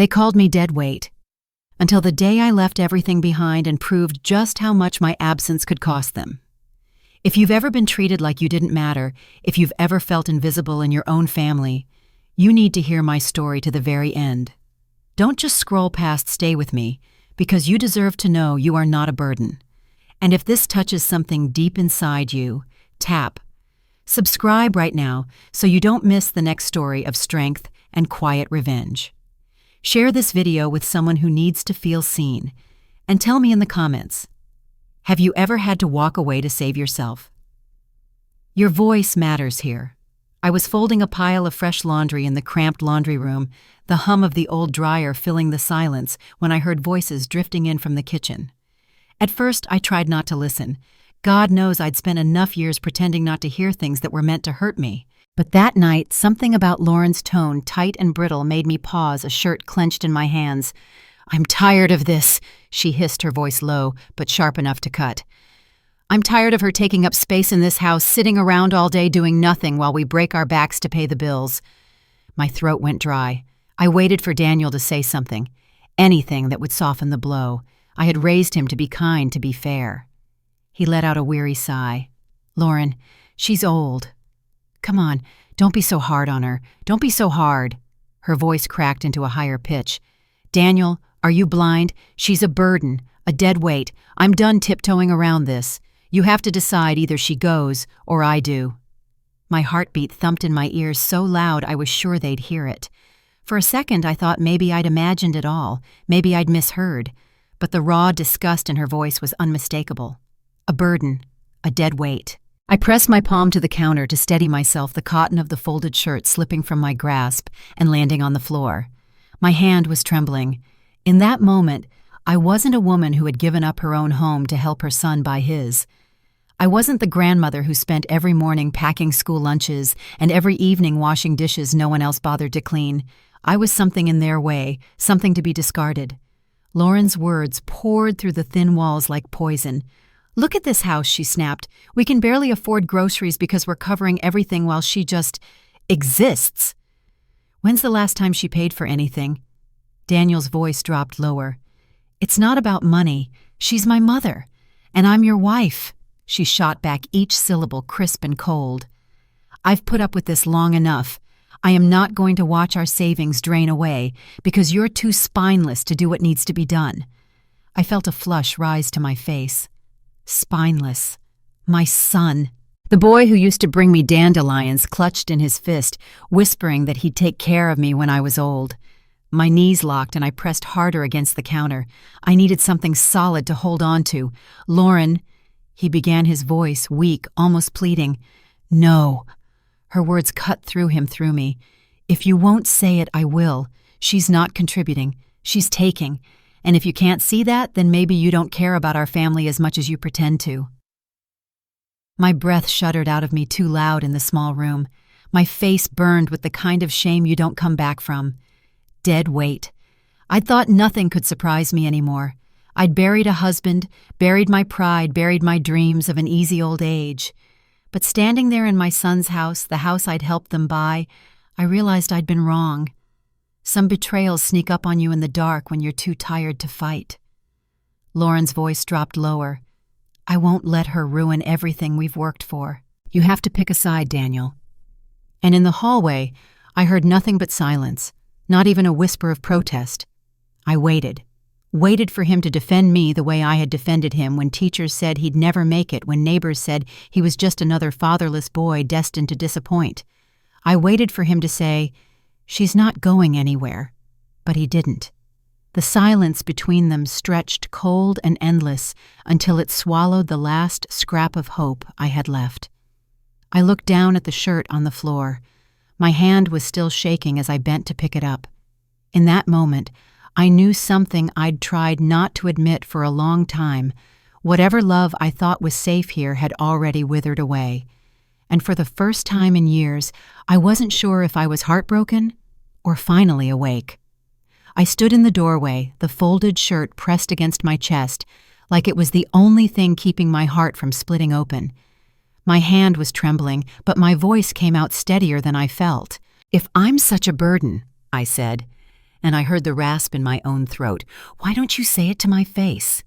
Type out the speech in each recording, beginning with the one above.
They called me dead weight, until the day I left everything behind and proved just how much my absence could cost them. If you've ever been treated like you didn't matter, if you've ever felt invisible in your own family, you need to hear my story to the very end. Don't just scroll past Stay With Me, because you deserve to know you are not a burden. And if this touches something deep inside you, tap subscribe right now so you don't miss the next story of strength and quiet revenge. Share this video with someone who needs to feel seen, and tell me in the comments, have you ever had to walk away to save yourself? Your voice matters here. I was folding a pile of fresh laundry in the cramped laundry room, the hum of the old dryer filling the silence when I heard voices drifting in from the kitchen. At first, I tried not to listen. God knows I'd spent enough years pretending not to hear things that were meant to hurt me. But that night, something about Lauren's tone, tight and brittle, made me pause, a shirt clenched in my hands. "I'm tired of this," she hissed, her voice low, but sharp enough to cut. "I'm tired of her taking up space in this house, sitting around all day doing nothing while we break our backs to pay the bills." My throat went dry. I waited for Daniel to say something. Anything that would soften the blow. I had raised him to be kind, to be fair. He let out a weary sigh. "Lauren, she's old. Come on, don't be so hard on her. Don't be so hard." Her voice cracked into a higher pitch. "Daniel, are you blind? She's a burden, a dead weight. I'm done tiptoeing around this. You have to decide, either she goes or I do." My heartbeat thumped in my ears so loud I was sure they'd hear it. For a second I thought maybe I'd imagined it all, maybe I'd misheard, but the raw disgust in her voice was unmistakable. A burden, a dead weight. I pressed my palm to the counter to steady myself, the cotton of the folded shirt slipping from my grasp and landing on the floor. My hand was trembling. In that moment, I wasn't a woman who had given up her own home to help her son buy his. I wasn't the grandmother who spent every morning packing school lunches and every evening washing dishes no one else bothered to clean. I was something in their way, something to be discarded. Lauren's words poured through the thin walls like poison. "Look at this house," she snapped. "We can barely afford groceries because we're covering everything while she just exists." "When's the last time she paid for anything?" Daniel's voice dropped lower. "It's not about money. She's my mother. And I'm your wife." She shot back, each syllable crisp and cold. "I've put up with this long enough. I am not going to watch our savings drain away because you're too spineless to do what needs to be done." I felt a flush rise to my face. Spineless. My son. The boy who used to bring me dandelions clutched in his fist, whispering that he'd take care of me when I was old. My knees locked and I pressed harder against the counter. I needed something solid to hold on to. "Lauren," he began, his voice weak, almost pleading. "No." Her words cut through him, through me. "If you won't say it, I will. She's not contributing. She's taking. And if you can't see that, then maybe you don't care about our family as much as you pretend to." My breath shuddered out of me too loud in the small room. My face burned with the kind of shame you don't come back from. Dead weight. I'd thought nothing could surprise me anymore. I'd buried a husband, buried my pride, buried my dreams of an easy old age. But standing there in my son's house, the house I'd helped them buy, I realized I'd been wrong. Some betrayals sneak up on you in the dark when you're too tired to fight. Lauren's voice dropped lower. "I won't let her ruin everything we've worked for. You have to pick a side, Daniel." And in the hallway, I heard nothing but silence, not even a whisper of protest. I waited for him to defend me the way I had defended him when teachers said he'd never make it, when neighbors said he was just another fatherless boy destined to disappoint. I waited for him to say, "She's not going anywhere," but he didn't. The silence between them stretched cold and endless until it swallowed the last scrap of hope I had left. I looked down at the shirt on the floor. My hand was still shaking as I bent to pick it up. In that moment, I knew something I'd tried not to admit for a long time. Whatever love I thought was safe here had already withered away. And for the first time in years, I wasn't sure if I was heartbroken or finally awake. I stood in the doorway, the folded shirt pressed against my chest, like it was the only thing keeping my heart from splitting open. My hand was trembling, but my voice came out steadier than I felt. "If I'm such a burden," I said, and I heard the rasp in my own throat. "Why don't you say it to my face?"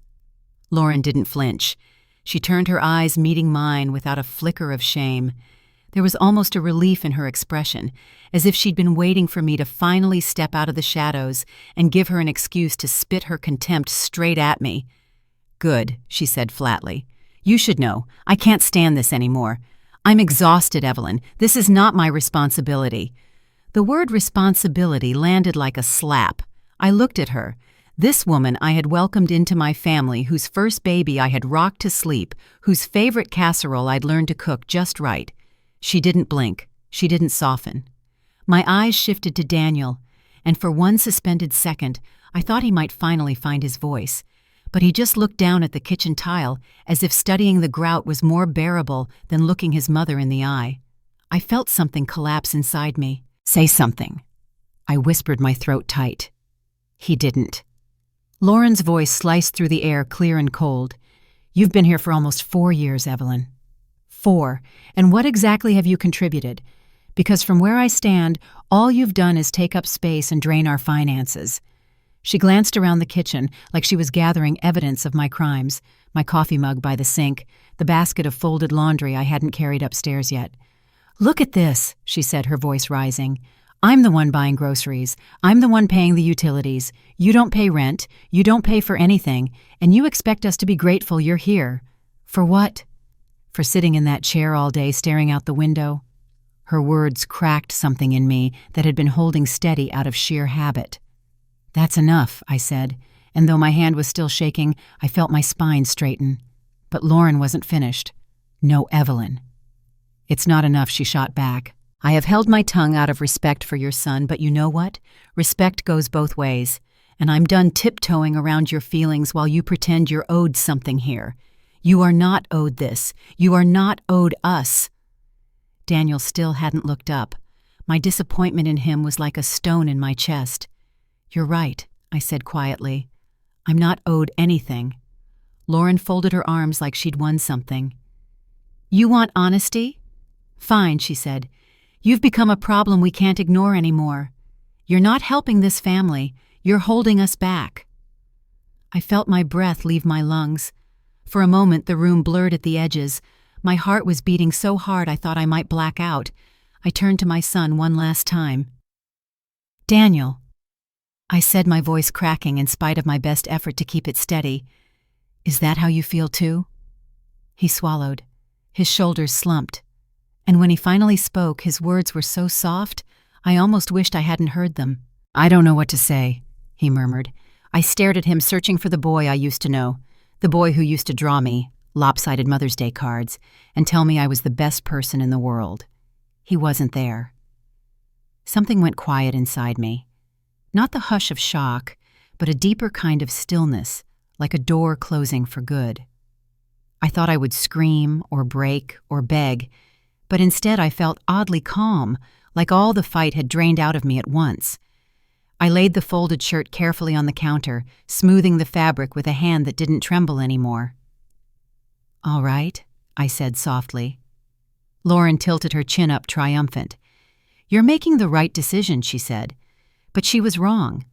Lauren didn't flinch. She turned her eyes, meeting mine without a flicker of shame. There was almost a relief in her expression, as if she'd been waiting for me to finally step out of the shadows and give her an excuse to spit her contempt straight at me. "Good," she said flatly. "You should know. I can't stand this anymore. I'm exhausted, Evelyn. This is not my responsibility." The word responsibility landed like a slap. I looked at her. This woman I had welcomed into my family, whose first baby I had rocked to sleep, whose favorite casserole I'd learned to cook just right. She didn't blink. She didn't soften. My eyes shifted to Daniel, and for one suspended second, I thought he might finally find his voice. But he just looked down at the kitchen tile, as if studying the grout was more bearable than looking his mother in the eye. I felt something collapse inside me. "Say something." I whispered, my throat tight. He didn't. Lauren's voice sliced through the air, clear and cold. "You've been here for almost 4 years, Evelyn." 4. And what exactly have you contributed? Because from where I stand, all you've done is take up space and drain our finances. She glanced around the kitchen like she was gathering evidence of my crimes, my coffee mug by the sink, the basket of folded laundry I hadn't carried upstairs yet. "Look at this," she said, her voice rising. "I'm the one buying groceries. I'm the one paying the utilities. You don't pay rent. You don't pay for anything. And you expect us to be grateful you're here. For what? For sitting in that chair all day staring out the window?" Her words cracked something in me that had been holding steady out of sheer habit. "That's enough," I said, and though my hand was still shaking, I felt my spine straighten. But Lauren wasn't finished. "No, Evelyn." "It's not enough," she shot back. "I have held my tongue out of respect for your son, but you know what? Respect goes both ways, and I'm done tiptoeing around your feelings while you pretend you're owed something here. You are not owed this. You are not owed us." Daniel still hadn't looked up. My disappointment in him was like a stone in my chest. "You're right," I said quietly. "I'm not owed anything." Lauren folded her arms like she'd won something. "You want honesty? Fine," she said. "You've become a problem we can't ignore anymore. You're not helping this family. You're holding us back." I felt my breath leave my lungs. For a moment, the room blurred at the edges. My heart was beating so hard I thought I might black out. I turned to my son one last time. "Daniel," I said, my voice cracking in spite of my best effort to keep it steady. "Is that how you feel too?" He swallowed. His shoulders slumped. And when he finally spoke, his words were so soft, I almost wished I hadn't heard them. "I don't know what to say," he murmured. I stared at him, searching for the boy I used to know, the boy who used to draw me lopsided Mother's Day cards and tell me I was the best person in the world. He wasn't there. Something went quiet inside me. Not the hush of shock, but a deeper kind of stillness, like a door closing for good. I thought I would scream or break or beg, but instead I felt oddly calm, like all the fight had drained out of me at once. I laid the folded shirt carefully on the counter, smoothing the fabric with a hand that didn't tremble anymore. "All right," I said softly. Lauren tilted her chin up, triumphant. "You're making the right decision," she said. But she was wrong.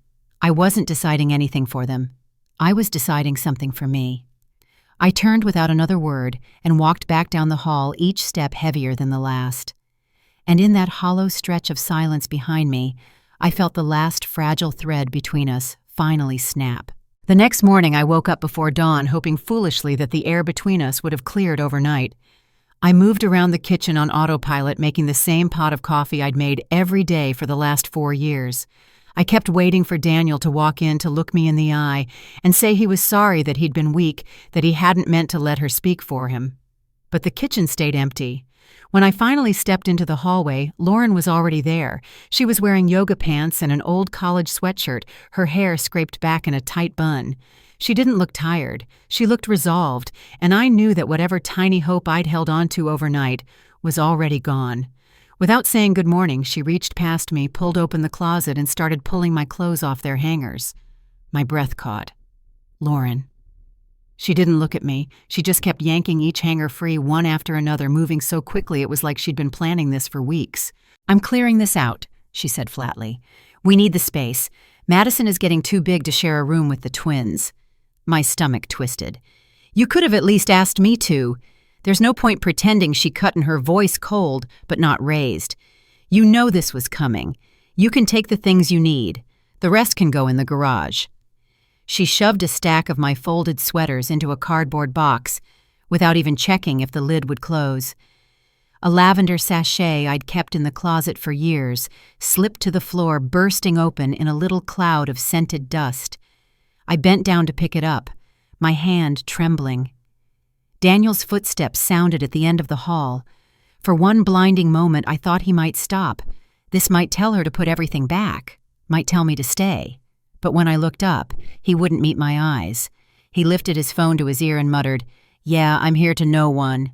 I wasn't deciding anything for them. I was deciding something for me. I turned without another word and walked back down the hall, each step heavier than the last. And in that hollow stretch of silence behind me, I felt the last fragile thread between us finally snap. The next morning I woke up before dawn, hoping foolishly that the air between us would have cleared overnight. I moved around the kitchen on autopilot, making the same pot of coffee I'd made every day for the last 4 years. I kept waiting for Daniel to walk in to look me in the eye and say he was sorry that he'd been weak, that he hadn't meant to let her speak for him. But the kitchen stayed empty. When I finally stepped into the hallway, Lauren was already there. She was wearing yoga pants and an old college sweatshirt, her hair scraped back in a tight bun. She didn't look tired. She looked resolved, and I knew that whatever tiny hope I'd held on to overnight was already gone. Without saying good morning, she reached past me, pulled open the closet, and started pulling my clothes off their hangers. My breath caught. Lauren. She didn't look at me. She just kept yanking each hanger free, one after another, moving so quickly it was like she'd been planning this for weeks. "I'm clearing this out," she said flatly. "We need the space. Madison is getting too big to share a room with the twins. My stomach twisted. You could have at least asked me to. There's no point pretending, she cut in, her voice cold but not raised. You know this was coming. You can take the things you need. The rest can go in the garage. She shoved a stack of my folded sweaters into a cardboard box without even checking if the lid would close. A lavender sachet I'd kept in the closet for years slipped to the floor, bursting open in a little cloud of scented dust. I bent down to pick it up, my hand trembling. Daniel's footsteps sounded at the end of the hall. For one blinding moment, I thought he might stop. This might tell her to put everything back, might tell me to stay. But when I looked up, he wouldn't meet my eyes. He lifted his phone to his ear and muttered, "Yeah, I'm here to no one."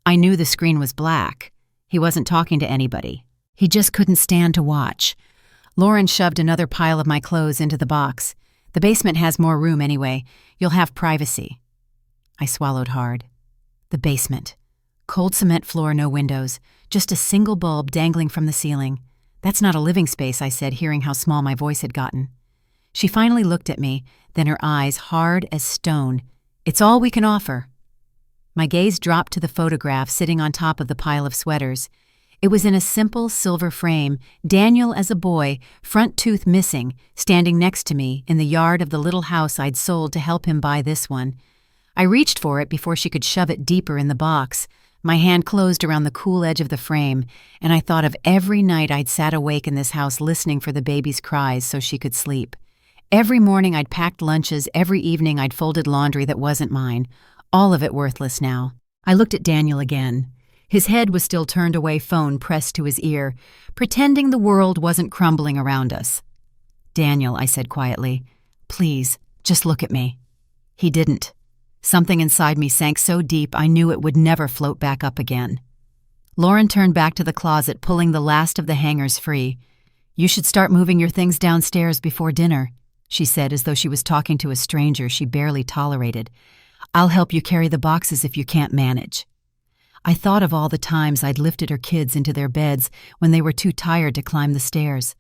I knew the screen was black. He wasn't talking to anybody. He just couldn't stand to watch. Lauren shoved another pile of my clothes into the box. The basement has more room anyway. You'll have privacy. I swallowed hard. The basement. Cold cement floor, no windows. Just a single bulb dangling from the ceiling. That's not a living space, I said, hearing how small my voice had gotten. She finally looked at me, then her eyes hard as stone. It's all we can offer. My gaze dropped to the photograph sitting on top of the pile of sweaters. It was in a simple silver frame, Daniel as a boy, front tooth missing, standing next to me in the yard of the little house I'd sold to help him buy this one. I reached for it before she could shove it deeper in the box. My hand closed around the cool edge of the frame, and I thought of every night I'd sat awake in this house listening for the baby's cries so she could sleep. Every morning I'd packed lunches, every evening I'd folded laundry that wasn't mine. All of it worthless now. I looked at Daniel again. His head was still turned away, phone pressed to his ear, pretending the world wasn't crumbling around us. "Daniel," I said quietly, "please, just look at me." He didn't. Something inside me sank so deep I knew it would never float back up again. Lauren turned back to the closet, pulling the last of the hangers free. "You should start moving your things downstairs before dinner," she said, as though she was talking to a stranger she barely tolerated. "I'll help you carry the boxes if you can't manage." I thought of all the times I'd lifted her kids into their beds when they were too tired to climb the stairs.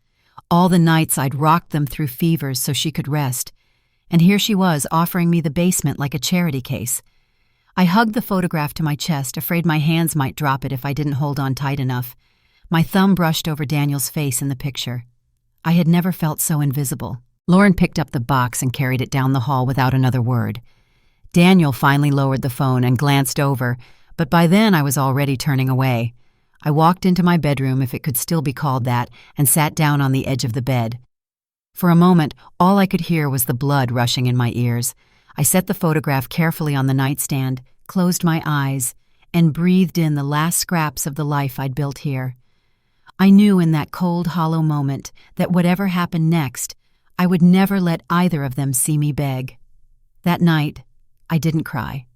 All the nights I'd rocked them through fevers so she could rest. And here she was offering me the basement like a charity case. I hugged the photograph to my chest, afraid my hands might drop it if I didn't hold on tight enough. My thumb brushed over Daniel's face in the picture. I had never felt so invisible. Lauren picked up the box and carried it down the hall without another word. Daniel finally lowered the phone and glanced over, but by then I was already turning away. I walked into my bedroom, if it could still be called that, and sat down on the edge of the bed. For a moment, all I could hear was the blood rushing in my ears. I set the photograph carefully on the nightstand, closed my eyes, and breathed in the last scraps of the life I'd built here. I knew in that cold, hollow moment that whatever happened next, I would never let either of them see me beg. That night, I didn't cry.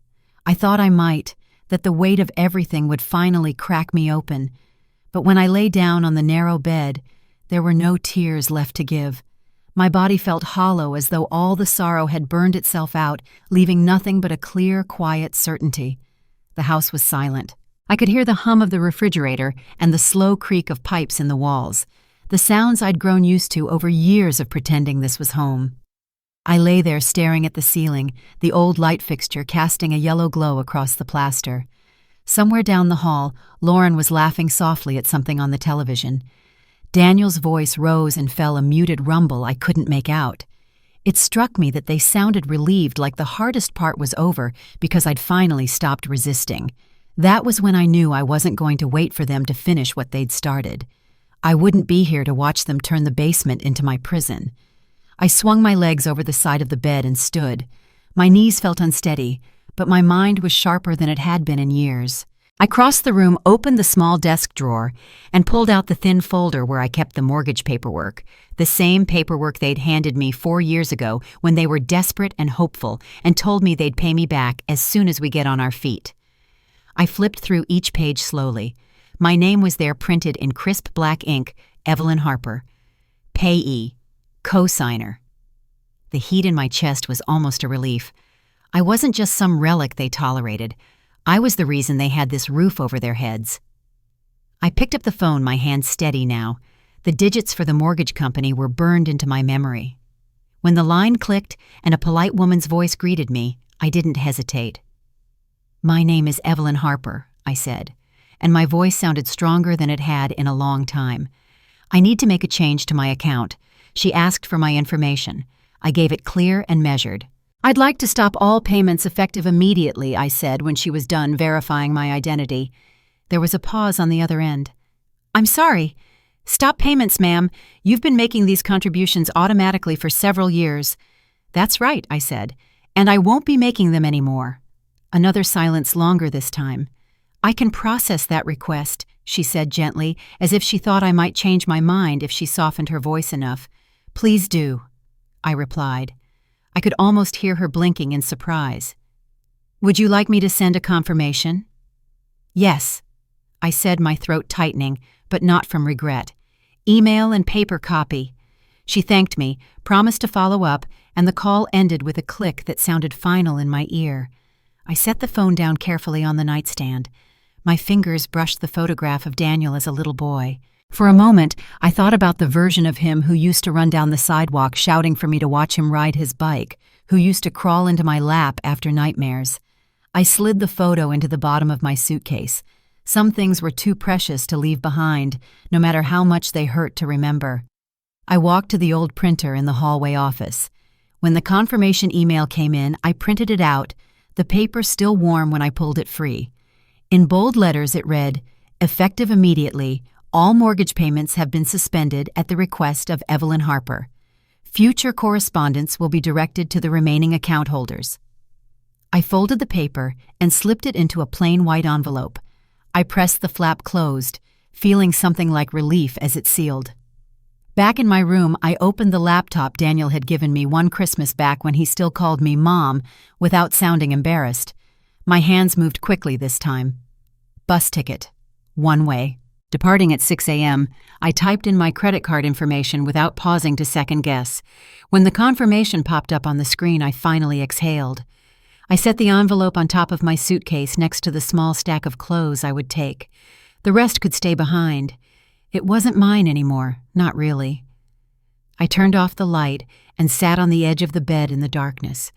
I thought I might, that the weight of everything would finally crack me open. But when I lay down on the narrow bed, there were no tears left to give. My body felt hollow, as though all the sorrow had burned itself out, leaving nothing but a clear, quiet certainty. The house was silent. I could hear the hum of the refrigerator and the slow creak of pipes in the walls, the sounds I'd grown used to over years of pretending this was home. I lay there staring at the ceiling, the old light fixture casting a yellow glow across the plaster. Somewhere down the hall, Lauren was laughing softly at something on the television. Daniel's voice rose and fell, a muted rumble I couldn't make out. It struck me that they sounded relieved, like the hardest part was over because I'd finally stopped resisting. That was when I knew I wasn't going to wait for them to finish what they'd started. I wouldn't be here to watch them turn the basement into my prison. I swung my legs over the side of the bed and stood. My knees felt unsteady, but my mind was sharper than it had been in years. I crossed the room, opened the small desk drawer, and pulled out the thin folder where I kept the mortgage paperwork, the same paperwork they'd handed me 4 years ago when they were desperate and hopeful and told me they'd pay me back as soon as we get on our feet. I flipped through each page slowly. My name was there, printed in crisp black ink, Evelyn Harper. Payee. Co-signer. The heat in my chest was almost a relief. I wasn't just some relic they tolerated. I was the reason they had this roof over their heads. I picked up the phone, my hand steady now. The digits for the mortgage company were burned into my memory. When the line clicked and a polite woman's voice greeted me, I didn't hesitate. "My name is Evelyn Harper," I said, and my voice sounded stronger than it had in a long time. "I need to make a change to my account." She asked for my information. I gave it clear and measured. "I'd like to stop all payments effective immediately," I said when she was done verifying my identity. There was a pause on the other end. "I'm sorry. Stop payments, ma'am. You've been making these contributions automatically for several years." "That's right," I said, "and I won't be making them anymore." Another silence, longer this time. "I can process that request," she said gently, as if she thought I might change my mind if she softened her voice enough. "Please do," I replied. I could almost hear her blinking in surprise. "Would you like me to send a confirmation?" "Yes," I said, my throat tightening, but not from regret. "Email and paper copy." She thanked me, promised to follow up, and the call ended with a click that sounded final in my ear. I set the phone down carefully on the nightstand. My fingers brushed the photograph of Daniel as a little boy. For a moment, I thought about the version of him who used to run down the sidewalk shouting for me to watch him ride his bike, who used to crawl into my lap after nightmares. I slid the photo into the bottom of my suitcase. Some things were too precious to leave behind, no matter how much they hurt to remember. I walked to the old printer in the hallway office. When the confirmation email came in, I printed it out, the paper still warm when I pulled it free. In bold letters it read, "Effective immediately, all mortgage payments have been suspended at the request of Evelyn Harper. Future correspondence will be directed to the remaining account holders." I folded the paper and slipped it into a plain white envelope. I pressed the flap closed, feeling something like relief as it sealed. Back in my room, I opened the laptop Daniel had given me one Christmas back when he still called me Mom without sounding embarrassed. My hands moved quickly this time. Bus ticket. One way. Departing at 6 a.m., I typed in my credit card information without pausing to second guess. When the confirmation popped up on the screen, I finally exhaled. I set the envelope on top of my suitcase next to the small stack of clothes I would take. The rest could stay behind. It wasn't mine anymore, not really. I turned off the light and sat on the edge of the bed in the darkness.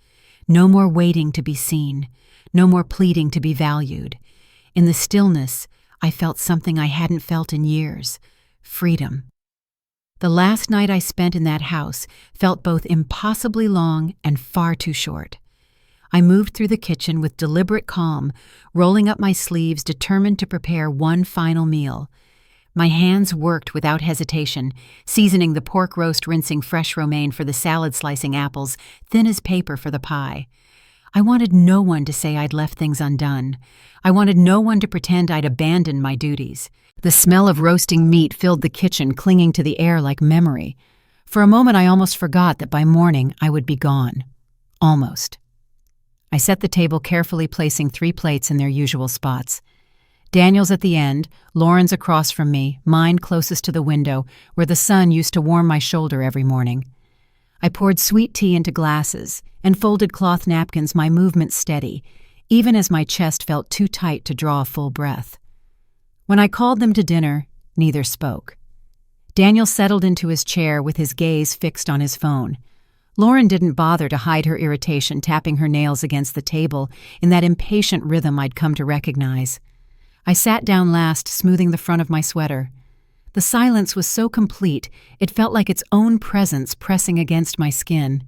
No more waiting to be seen. No more pleading to be valued. In the stillness, I felt something I hadn't felt in years. Freedom. The last night I spent in that house felt both impossibly long and far too short. I moved through the kitchen with deliberate calm, rolling up my sleeves, determined to prepare one final meal. My hands worked without hesitation, seasoning the pork roast, rinsing fresh romaine for the salad, slicing apples, thin as paper for the pie. I wanted no one to say I'd left things undone. I wanted no one to pretend I'd abandoned my duties. The smell of roasting meat filled the kitchen, clinging to the air like memory. For a moment I almost forgot that by morning I would be gone. Almost. I set the table carefully, placing 3 plates in their usual spots. Daniel's at the end, Lauren's across from me, mine closest to the window, where the sun used to warm my shoulder every morning. I poured sweet tea into glasses and folded cloth napkins, my movements steady, even as my chest felt too tight to draw a full breath. When I called them to dinner, neither spoke. Daniel settled into his chair with his gaze fixed on his phone. Lauren didn't bother to hide her irritation, tapping her nails against the table in that impatient rhythm I'd come to recognize. I sat down last, smoothing the front of my sweater. The silence was so complete, it felt like its own presence pressing against my skin.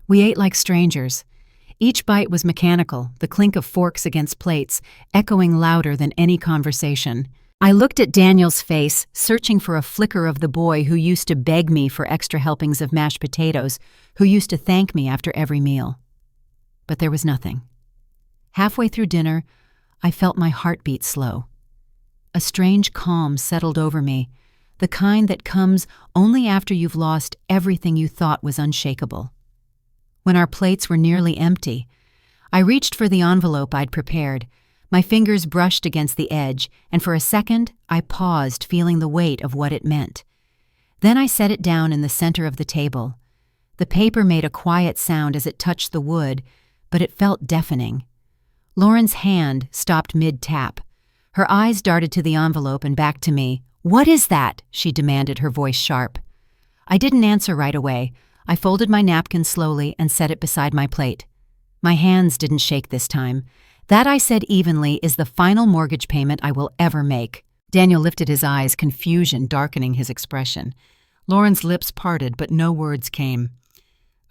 We ate like strangers. Each bite was mechanical, the clink of forks against plates, echoing louder than any conversation. I looked at Daniel's face, searching for a flicker of the boy who used to beg me for extra helpings of mashed potatoes, who used to thank me after every meal. But there was nothing. Halfway through dinner, I felt my heartbeat slow. A strange calm settled over me, the kind that comes only after you've lost everything you thought was unshakable. When our plates were nearly empty, I reached for the envelope I'd prepared. My fingers brushed against the edge, and for a second I paused, feeling the weight of what it meant. Then I set it down in the center of the table. The paper made a quiet sound as it touched the wood, but it felt deafening. Lauren's hand stopped mid-tap. Her eyes darted to the envelope and back to me, "What is that?" she demanded, her voice sharp. I didn't answer right away. I folded my napkin slowly and set it beside my plate. My hands didn't shake this time. "That," I said evenly, "is the final mortgage payment I will ever make." Daniel lifted his eyes, confusion darkening his expression. Lauren's lips parted, but no words came.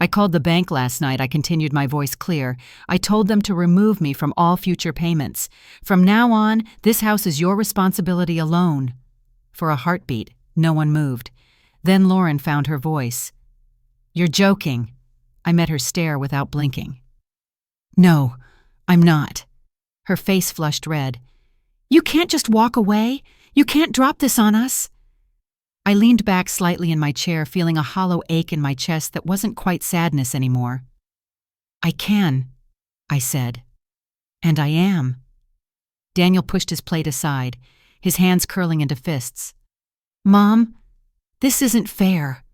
"I called the bank last night," I continued, my voice clear. "I told them to remove me from all future payments. From now on, this house is your responsibility alone." For a heartbeat, no one moved. Then Lauren found her voice. "You're joking." I met her stare without blinking. "No, I'm not." Her face flushed red. "You can't just walk away. You can't drop this on us." I leaned back slightly in my chair, feeling a hollow ache in my chest that wasn't quite sadness anymore. "I can," I said. "And I am." Daniel pushed his plate aside, his hands curling into fists. "Mom, this isn't fair."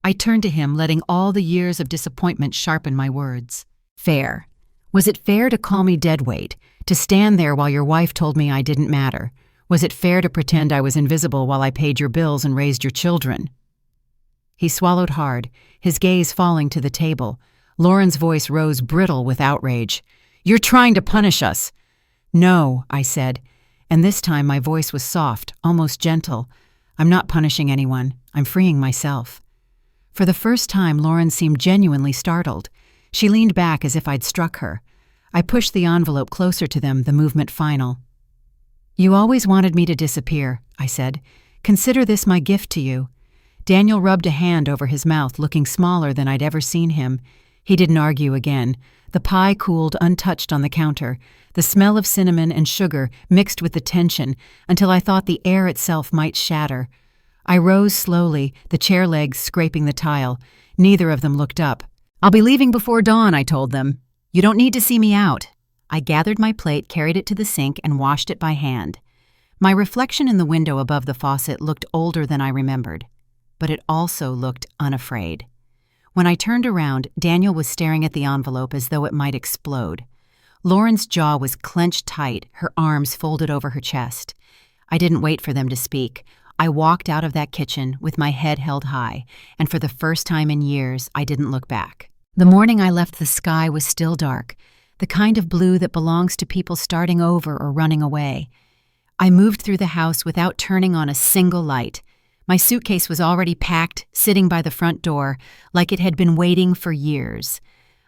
I turned to him, letting all the years of disappointment sharpen my words. Fair. Was it fair to call me deadweight, to stand there while your wife told me I didn't matter? Was it fair to pretend I was invisible while I paid your bills and raised your children? He swallowed hard, his gaze falling to the table. Lauren's voice rose brittle with outrage. "You're trying to punish us." "No," I said, and this time my voice was soft, almost gentle. "I'm not punishing anyone. I'm freeing myself." For the first time, Lauren seemed genuinely startled. She leaned back as if I'd struck her. I pushed the envelope closer to them, the movement final. "You always wanted me to disappear," I said. "Consider this my gift to you." Daniel rubbed a hand over his mouth, looking smaller than I'd ever seen him. He didn't argue again. The pie cooled untouched on the counter, the smell of cinnamon and sugar mixed with the tension until I thought the air itself might shatter. I rose slowly, the chair legs scraping the tile. Neither of them looked up. "I'll be leaving before dawn," I told them. "You don't need to see me out." I gathered my plate, carried it to the sink, and washed it by hand. My reflection in the window above the faucet looked older than I remembered, but it also looked unafraid. When I turned around, Daniel was staring at the envelope as though it might explode. Lauren's jaw was clenched tight, her arms folded over her chest. I didn't wait for them to speak. I walked out of that kitchen with my head held high, and for the first time in years, I didn't look back. The morning I left, the sky was still dark, the kind of blue that belongs to people starting over or running away. I moved through the house without turning on a single light. My suitcase was already packed, sitting by the front door, like it had been waiting for years.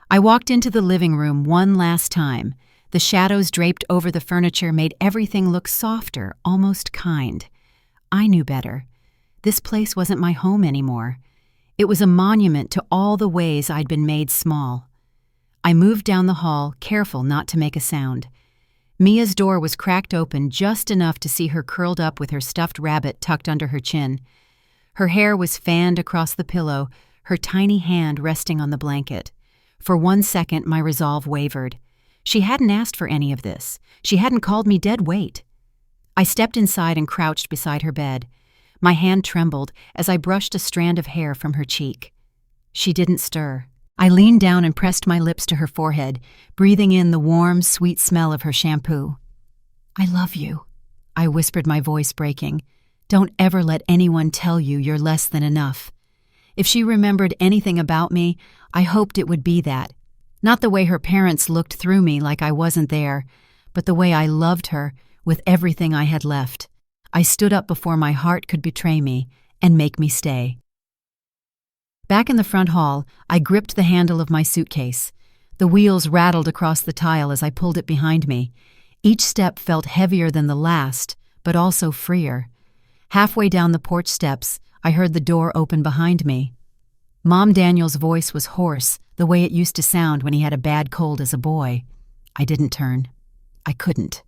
I walked into the living room one last time. The shadows draped over the furniture made everything look softer, almost kind. I knew better. This place wasn't my home anymore. It was a monument to all the ways I'd been made small. I moved down the hall, careful not to make a sound. Mia's door was cracked open just enough to see her curled up with her stuffed rabbit tucked under her chin. Her hair was fanned across the pillow, her tiny hand resting on the blanket. For 1 second, my resolve wavered. She hadn't asked for any of this. She hadn't called me dead weight. I stepped inside and crouched beside her bed. My hand trembled as I brushed a strand of hair from her cheek. She didn't stir. I leaned down and pressed my lips to her forehead, breathing in the warm, sweet smell of her shampoo. "I love you," I whispered, my voice breaking. "Don't ever let anyone tell you you're less than enough." If she remembered anything about me, I hoped it would be that. Not the way her parents looked through me like I wasn't there, but the way I loved her with everything I had left. I stood up before my heart could betray me and make me stay. Back in the front hall, I gripped the handle of my suitcase. The wheels rattled across the tile as I pulled it behind me. Each step felt heavier than the last, but also freer. Halfway down the porch steps, I heard the door open behind me. Mom Daniel's voice was hoarse, the way it used to sound when he had a bad cold as a boy. I didn't turn. I couldn't.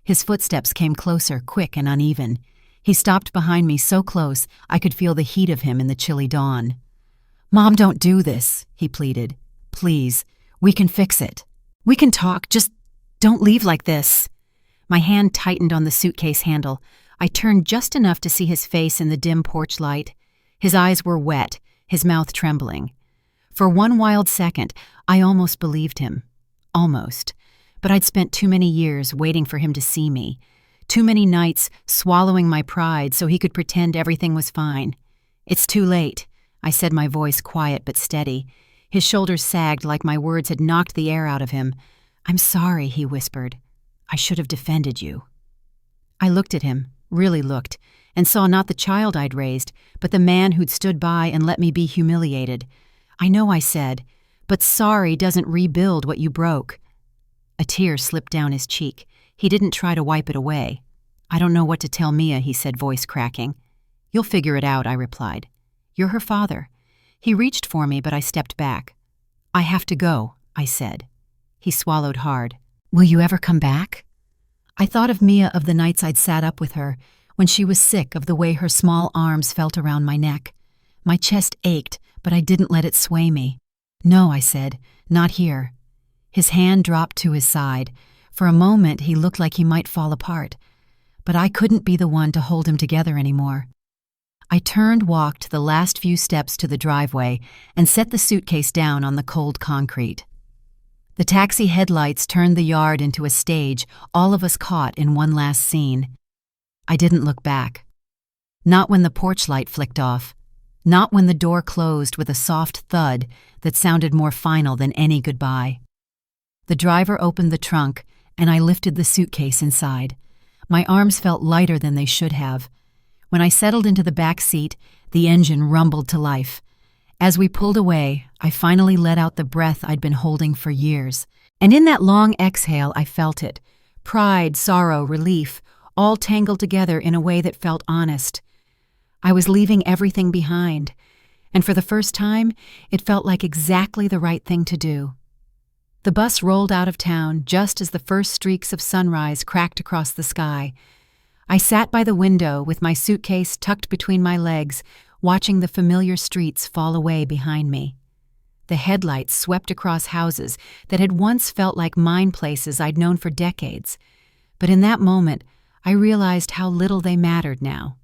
His footsteps came closer, quick and uneven. He stopped behind me so close I could feel the heat of him in the chilly dawn. "Mom, don't do this," he pleaded. "Please, we can fix it. We can talk, just don't leave like this." My hand tightened on the suitcase handle. I turned just enough to see his face in the dim porch light. His eyes were wet, his mouth trembling. For one wild second, I almost believed him. Almost. But I'd spent too many years waiting for him to see me, Too many nights swallowing my pride so he could pretend everything was fine. "It's too late," I said, my voice quiet but steady. His shoulders sagged like my words had knocked the air out of him. "I'm sorry," he whispered. "I should have defended you." I looked at him, really looked, and saw not the child I'd raised, but the man who'd stood by and let me be humiliated. "I know," I said, "but sorry doesn't rebuild what you broke." A tear slipped down his cheek. He didn't try to wipe it away. "I don't know what to tell Mia," he said, voice cracking. "You'll figure it out," I replied. "You're her father." He reached for me, but I stepped back. "I have to go," I said. He swallowed hard. "Will you ever come back?" I thought of Mia, of the nights I'd sat up with her, when she was sick, of the way her small arms felt around my neck. My chest ached, but I didn't let it sway me. "No," I said, "not here." His hand dropped to his side. For a moment he looked like he might fall apart, but I couldn't be the one to hold him together anymore. I turned, walked the last few steps to the driveway, and set the suitcase down on the cold concrete. The taxi headlights turned the yard into a stage, all of us caught in one last scene. I didn't look back. Not when the porch light flicked off. Not when the door closed with a soft thud that sounded more final than any goodbye. The driver opened the trunk, and I lifted the suitcase inside. My arms felt lighter than they should have. When I settled into the back seat, the engine rumbled to life. As we pulled away, I finally let out the breath I'd been holding for years. And in that long exhale, I felt it. Pride, sorrow, relief, all tangled together in a way that felt honest. I was leaving everything behind, and for the first time, it felt like exactly the right thing to do. The bus rolled out of town just as the first streaks of sunrise cracked across the sky. I sat by the window with my suitcase tucked between my legs, watching the familiar streets fall away behind me. The headlights swept across houses that had once felt like mine places I'd known for decades. But in that moment, I realized how little they mattered now.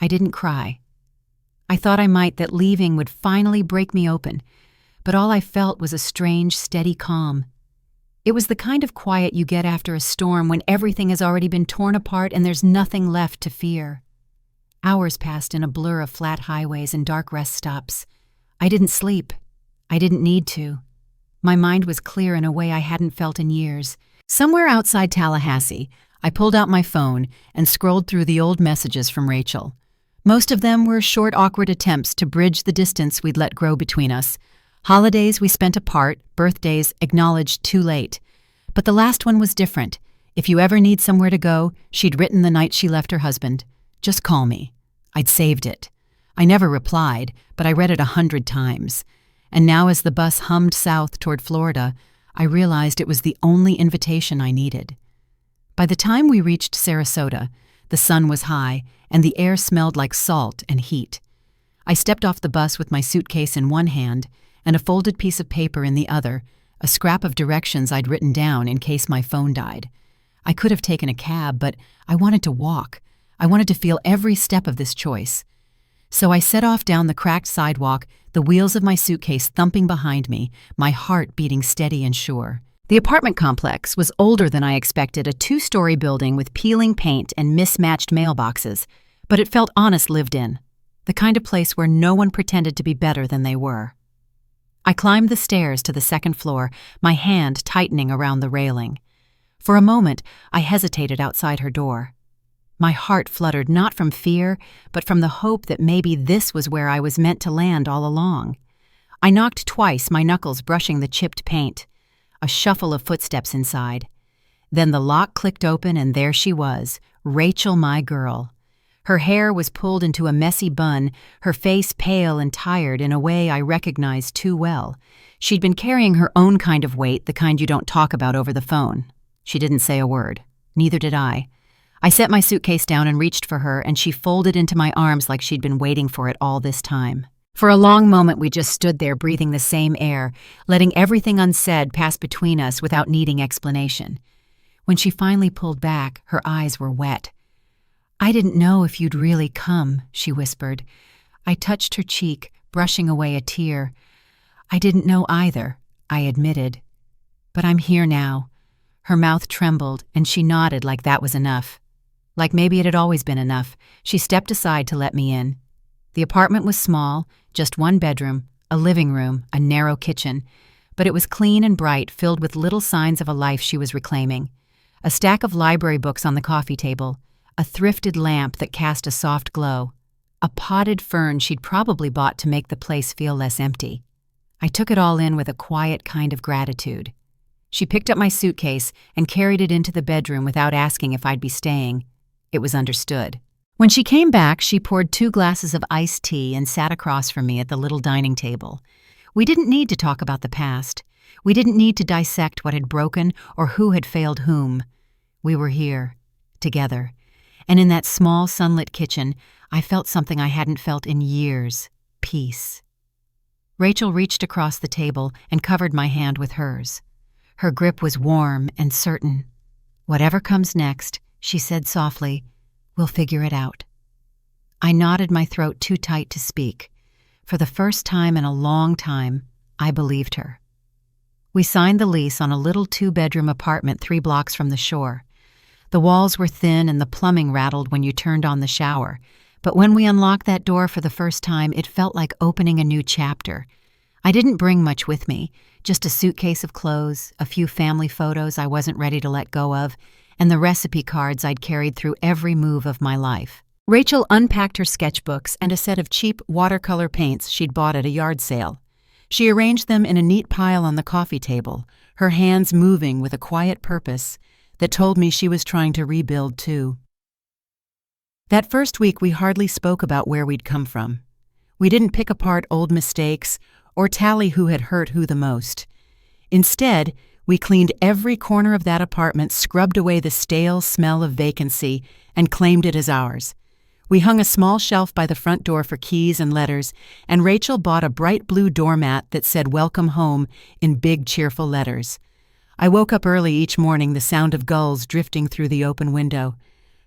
I didn't cry. I thought I might, that leaving would finally break me open, but all I felt was a strange, steady calm. It was the kind of quiet you get after a storm when everything has already been torn apart and there's nothing left to fear. Hours passed in a blur of flat highways and dark rest stops. I didn't sleep. I didn't need to. My mind was clear in a way I hadn't felt in years. Somewhere outside Tallahassee, I pulled out my phone and scrolled through the old messages from Rachel. Most of them were short, awkward attempts to bridge the distance we'd let grow between us. Holidays we spent apart, birthdays acknowledged too late. But the last one was different. If you ever need somewhere to go, she'd written the night she left her husband. Just call me. I'd saved it. I never replied, but I read it 100 times. And now as the bus hummed south toward Florida, I realized it was the only invitation I needed. By the time we reached Sarasota, the sun was high and the air smelled like salt and heat. I stepped off the bus with my suitcase in one hand and a folded piece of paper in the other, a scrap of directions I'd written down in case my phone died. I could have taken a cab, but I wanted to walk. I wanted to feel every step of this choice. So I set off down the cracked sidewalk, the wheels of my suitcase thumping behind me, my heart beating steady and sure. The apartment complex was older than I expected, a 2-story building with peeling paint and mismatched mailboxes, but it felt honest, lived in, the kind of place where no one pretended to be better than they were. I climbed the stairs to the second floor, my hand tightening around the railing. For a moment, I hesitated outside her door. My heart fluttered not from fear, but from the hope that maybe this was where I was meant to land all along. I knocked twice, my knuckles brushing the chipped paint. A shuffle of footsteps inside. Then the lock clicked open and there she was, Rachel, my girl. Her hair was pulled into a messy bun, her face pale and tired in a way I recognized too well. She'd been carrying her own kind of weight, the kind you don't talk about over the phone. She didn't say a word. Neither did I. I set my suitcase down and reached for her, and she folded into my arms like she'd been waiting for it all this time. For a long moment we just stood there breathing the same air, letting everything unsaid pass between us without needing explanation. When she finally pulled back, her eyes were wet. "I didn't know if you'd really come," she whispered. I touched her cheek, brushing away a tear. "I didn't know either," I admitted. "But I'm here now." Her mouth trembled, and she nodded like that was enough. Like maybe it had always been enough, she stepped aside to let me in. The apartment was small, just one bedroom, a living room, a narrow kitchen, but it was clean and bright, filled with little signs of a life she was reclaiming. A stack of library books on the coffee table, a thrifted lamp that cast a soft glow, a potted fern she'd probably bought to make the place feel less empty. I took it all in with a quiet kind of gratitude. She picked up my suitcase and carried it into the bedroom without asking if I'd be staying. It was understood. When she came back, she poured 2 glasses of iced tea and sat across from me at the little dining table. We didn't need to talk about the past. We didn't need to dissect what had broken or who had failed whom. We were here, together. And in that small, sunlit kitchen, I felt something I hadn't felt in years: peace. Rachel reached across the table and covered my hand with hers. Her grip was warm and certain. "Whatever comes next," she said softly, "we'll figure it out." I knotted my throat too tight to speak. For the first time in a long time, I believed her. We signed the lease on a little 2-bedroom apartment 3 blocks from the shore. The walls were thin and the plumbing rattled when you turned on the shower, but when we unlocked that door for the first time, it felt like opening a new chapter. I didn't bring much with me, just a suitcase of clothes, a few family photos I wasn't ready to let go of, and the recipe cards I'd carried through every move of my life. Rachel unpacked her sketchbooks and a set of cheap watercolor paints she'd bought at a yard sale. She arranged them in a neat pile on the coffee table, her hands moving with a quiet purpose that told me she was trying to rebuild too. That first week, we hardly spoke about where we'd come from. We didn't pick apart old mistakes or tally who had hurt who the most. Instead, we cleaned every corner of that apartment, scrubbed away the stale smell of vacancy, and claimed it as ours. We hung a small shelf by the front door for keys and letters, and Rachel bought a bright blue doormat that said "Welcome Home" in big, cheerful letters. I woke up early each morning, the sound of gulls drifting through the open window.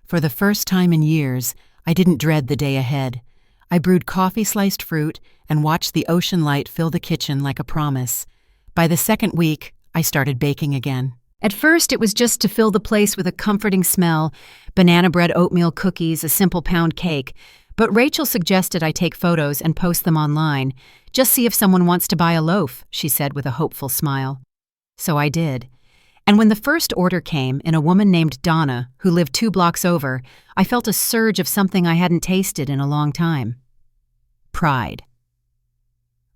For the first time in years, I didn't dread the day ahead. I brewed coffee-sliced fruit and watched the ocean light fill the kitchen like a promise. By the second week, I started baking again. At first, it was just to fill the place with a comforting smell: banana bread, oatmeal cookies, a simple pound cake. But Rachel suggested I take photos and post them online. "Just see if someone wants to buy a loaf," she said with a hopeful smile. So I did. And when the first order came, in a woman named Donna, who lived 2 blocks over, I felt a surge of something I hadn't tasted in a long time: pride.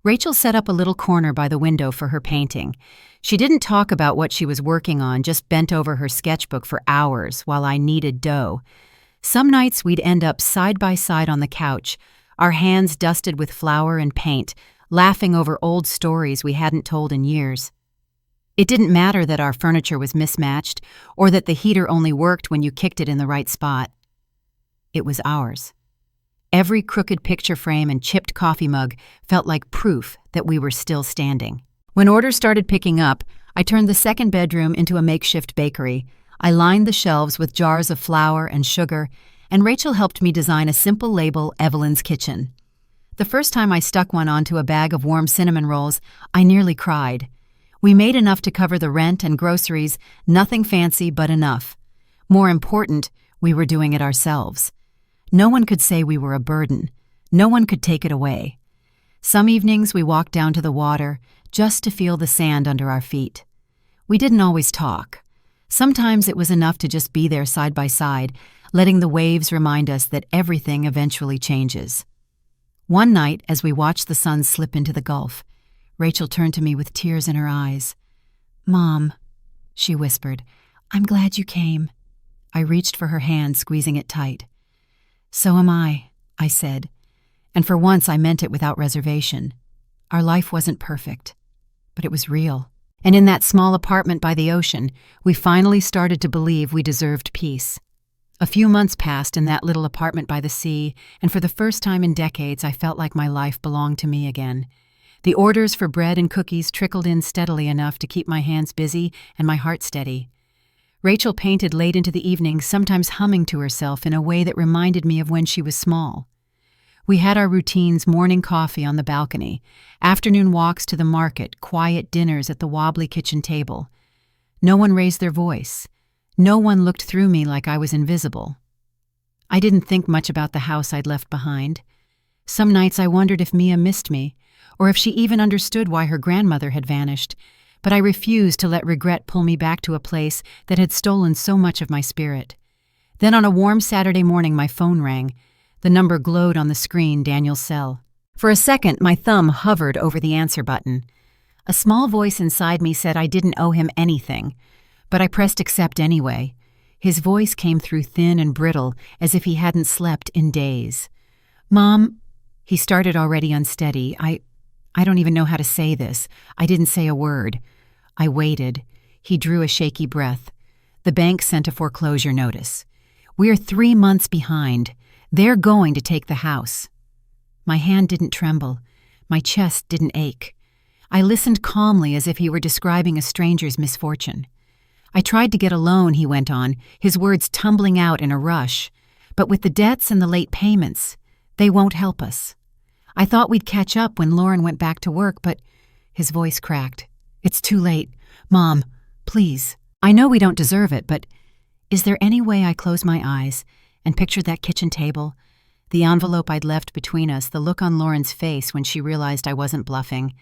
Rachel set up a little corner by the window for her painting. She didn't talk about what she was working on, just bent over her sketchbook for hours while I kneaded dough. Some nights we'd end up side by side on the couch, our hands dusted with flour and paint, laughing over old stories we hadn't told in years. It didn't matter that our furniture was mismatched or that the heater only worked when you kicked it in the right spot. It was ours. Every crooked picture frame and chipped coffee mug felt like proof that we were still standing. When orders started picking up, I turned the 2nd bedroom into a makeshift bakery. I lined the shelves with jars of flour and sugar, and Rachel helped me design a simple label: Evelyn's Kitchen. The first time I stuck one onto a bag of warm cinnamon rolls, I nearly cried. We made enough to cover the rent and groceries, nothing fancy but enough. More important, we were doing it ourselves. No one could say we were a burden. No one could take it away. Some evenings we walked down to the water just to feel the sand under our feet. We didn't always talk. Sometimes it was enough to just be there side by side, letting the waves remind us that everything eventually changes. One night, as we watched the sun slip into the Gulf, Rachel turned to me with tears in her eyes. "Mom," she whispered, "I'm glad you came." I reached for her hand, squeezing it tight. "So am I said, and for once I meant it without reservation. Our life wasn't perfect, but it was real. And in that small apartment by the ocean, we finally started to believe we deserved peace. A few months passed in that little apartment by the sea, and for the first time in decades, I felt like my life belonged to me again. The orders for bread and cookies trickled in steadily enough to keep my hands busy and my heart steady. Rachel painted late into the evening, sometimes humming to herself in a way that reminded me of when she was small. We had our routines: morning coffee on the balcony, afternoon walks to the market, quiet dinners at the wobbly kitchen table. No one raised their voice. No one looked through me like I was invisible. I didn't think much about the house I'd left behind. Some nights I wondered if Mia missed me, or if she even understood why her grandmother had vanished, but I refused to let regret pull me back to a place that had stolen so much of my spirit. Then on a warm Saturday morning my phone rang. The number glowed on the screen, Daniel's cell. For a second my thumb hovered over the answer button. A small voice inside me said I didn't owe him anything, but I pressed accept anyway. His voice came through thin and brittle, as if he hadn't slept in days. "Mom," he started, already unsteady. I don't even know how to say this. I didn't say a word. I waited. He drew a shaky breath. The bank sent a foreclosure notice. "We're 3 months behind. They're going to take the house." My hand didn't tremble. My chest didn't ache. I listened calmly, as if he were describing a stranger's misfortune. "I tried to get a loan," he went on, his words tumbling out in a rush. "But with the debts and the late payments, they won't help us. I thought we'd catch up when Lauren went back to work, but—" His voice cracked. "It's too late. Mom, please. I know we don't deserve it, but is there any way I close my eyes and picture that kitchen table, the envelope I'd left between us, the look on Lauren's face when she realized I wasn't bluffing?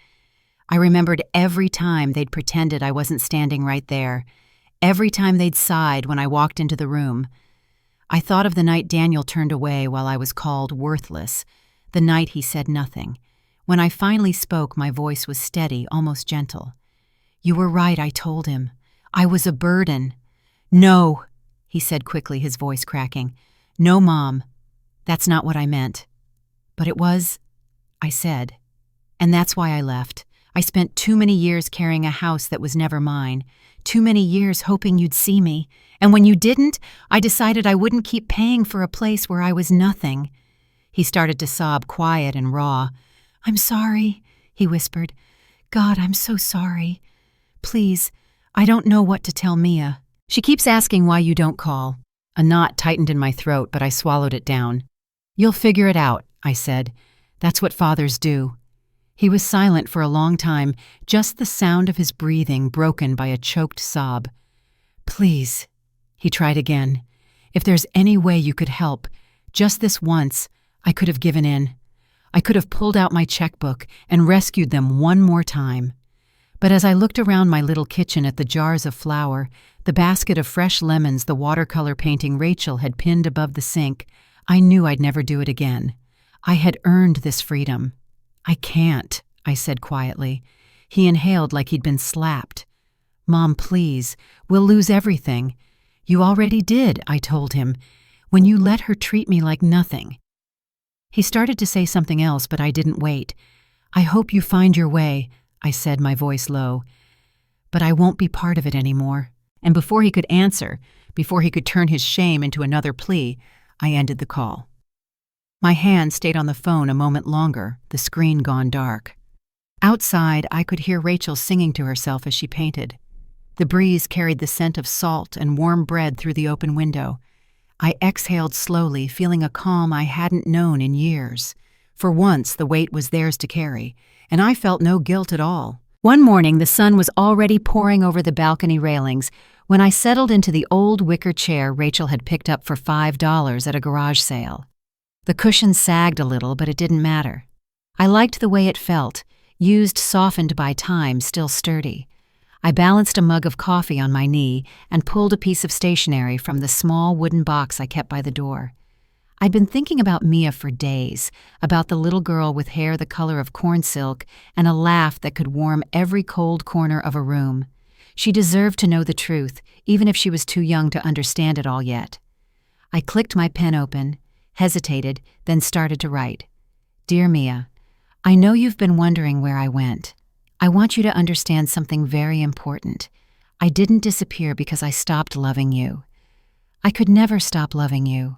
I remembered every time they'd pretended I wasn't standing right there, every time they'd sighed when I walked into the room. I thought of the night Daniel turned away while I was called worthless, the night he said nothing. When I finally spoke, my voice was steady, almost gentle. "You were right," I told him. "I was a burden." "No," he said quickly, his voice cracking. "No, Mom. That's not what I meant." "But it was," I said. "And that's why I left. I spent too many years carrying a house that was never mine, too many years hoping you'd see me, and when you didn't, I decided I wouldn't keep paying for a place where I was nothing." He started to sob, quiet and raw. "I'm sorry," he whispered. "God, I'm so sorry. Please, I don't know what to tell Mia. She keeps asking why you don't call." A knot tightened in my throat, but I swallowed it down. "You'll figure it out," I said. "That's what fathers do." He was silent for a long time, just the sound of his breathing broken by a choked sob. "Please," he tried again. "If there's any way you could help, just this once, I could have given in. I could have pulled out my checkbook and rescued them one more time." But as I looked around my little kitchen at the jars of flour, the basket of fresh lemons, the watercolor painting Rachel had pinned above the sink, I knew I'd never do it again. I had earned this freedom. "I can't," I said quietly. He inhaled like he'd been slapped. "Mom, please, we'll lose everything." "You already did," I told him, "when you let her treat me like nothing." He started to say something else, but I didn't wait. "I hope you find your way," I said, my voice low. "But I won't be part of it anymore." And before he could answer, before he could turn his shame into another plea, I ended the call. My hand stayed on the phone a moment longer, the screen gone dark. Outside, I could hear Rachel singing to herself as she painted. The breeze carried the scent of salt and warm bread through the open window. I exhaled slowly, feeling a calm I hadn't known in years. For once, the weight was theirs to carry, and I felt no guilt at all. One morning, the sun was already pouring over the balcony railings when I settled into the old wicker chair Rachel had picked up for $5 at a garage sale. The cushion sagged a little, but it didn't matter. I liked the way it felt, used, softened by time, still sturdy. I balanced a mug of coffee on my knee and pulled a piece of stationery from the small wooden box I kept by the door. I'd been thinking about Mia for days, about the little girl with hair the color of corn silk and a laugh that could warm every cold corner of a room. She deserved to know the truth, even if she was too young to understand it all yet. I clicked my pen open, hesitated, then started to write. "Dear Mia, I know you've been wondering where I went. I want you to understand something very important. I didn't disappear because I stopped loving you. I could never stop loving you."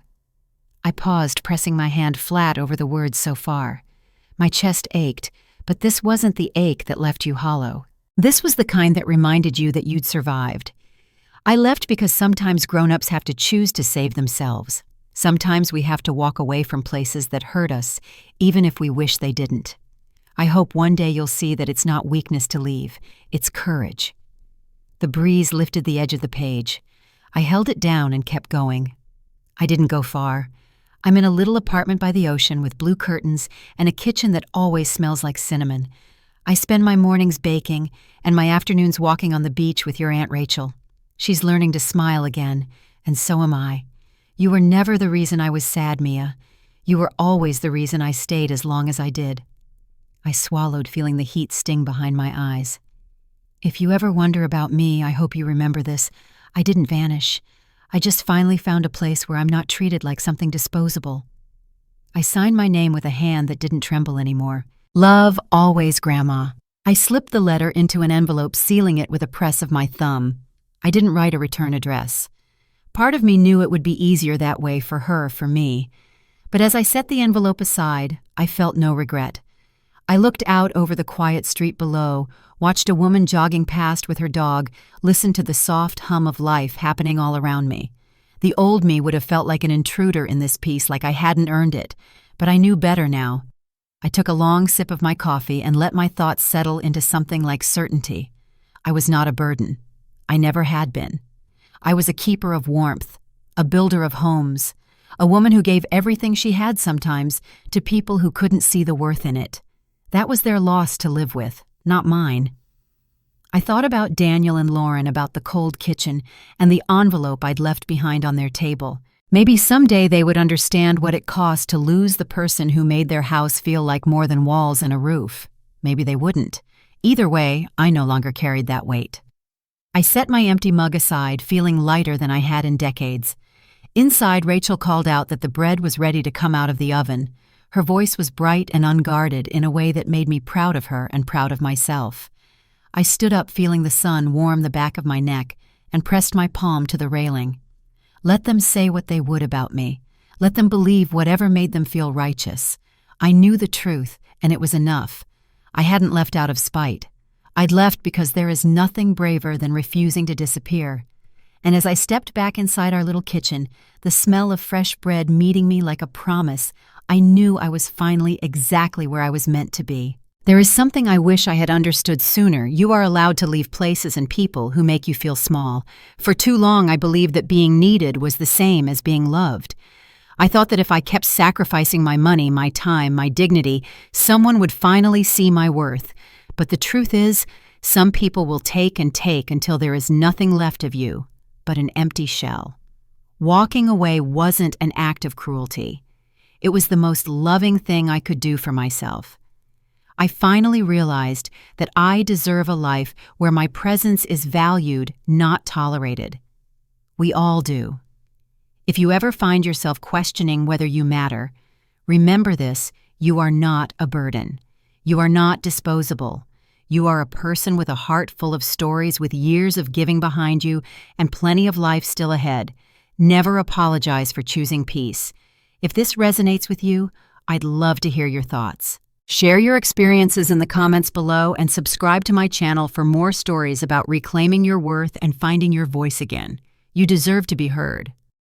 I paused, pressing my hand flat over the words so far. My chest ached, but this wasn't the ache that left you hollow. This was the kind that reminded you that you'd survived. I left because sometimes grown-ups have to choose to save themselves. Sometimes we have to walk away from places that hurt us, even if we wish they didn't. I hope one day you'll see that it's not weakness to leave, it's courage. The breeze lifted the edge of the page. I held it down and kept going. I didn't go far. I'm in a little apartment by the ocean with blue curtains and a kitchen that always smells like cinnamon. I spend my mornings baking and my afternoons walking on the beach with your Aunt Rachel. She's learning to smile again, and so am I. You were never the reason I was sad, Mia. You were always the reason I stayed as long as I did. I swallowed, feeling the heat sting behind my eyes. If you ever wonder about me, I hope you remember this. I didn't vanish. I just finally found a place where I'm not treated like something disposable. I signed my name with a hand that didn't tremble anymore. Love, always, Grandma. I slipped the letter into an envelope, sealing it with a press of my thumb. I didn't write a return address. Part of me knew it would be easier that way for her, for me. But as I set the envelope aside, I felt no regret. I looked out over the quiet street below, watched a woman jogging past with her dog, listened to the soft hum of life happening all around me. The old me would have felt like an intruder in this piece, like I hadn't earned it, but I knew better now. I took a long sip of my coffee and let my thoughts settle into something like certainty. I was not a burden. I never had been. I was a keeper of warmth, a builder of homes, a woman who gave everything she had sometimes to people who couldn't see the worth in it. That was their loss to live with, not mine. I thought about Daniel and Lauren, about the cold kitchen and the envelope I'd left behind on their table. Maybe someday they would understand what it cost to lose the person who made their house feel like more than walls and a roof. Maybe they wouldn't. Either way, I no longer carried that weight. I set my empty mug aside, feeling lighter than I had in decades. Inside, Rachel called out that the bread was ready to come out of the oven. Her voice was bright and unguarded in a way that made me proud of her and proud of myself. I stood up, feeling the sun warm the back of my neck, and pressed my palm to the railing. Let them say what they would about me. Let them believe whatever made them feel righteous. I knew the truth, and it was enough. I hadn't left out of spite. I'd left because there is nothing braver than refusing to disappear. And as I stepped back inside our little kitchen, the smell of fresh bread meeting me like a promise, I knew I was finally exactly where I was meant to be. There is something I wish I had understood sooner. You are allowed to leave places and people who make you feel small. For too long, I believed that being needed was the same as being loved. I thought that if I kept sacrificing my money, my time, my dignity, someone would finally see my worth. But the truth is, some people will take and take until there is nothing left of you but an empty shell. Walking away wasn't an act of cruelty. It was the most loving thing I could do for myself. I finally realized that I deserve a life where my presence is valued, not tolerated. We all do. If you ever find yourself questioning whether you matter, remember this: you are not a burden. You are not disposable. You are a person with a heart full of stories, with years of giving behind you and plenty of life still ahead. Never apologize for choosing peace. If this resonates with you, I'd love to hear your thoughts. Share your experiences in the comments below and subscribe to my channel for more stories about reclaiming your worth and finding your voice again. You deserve to be heard.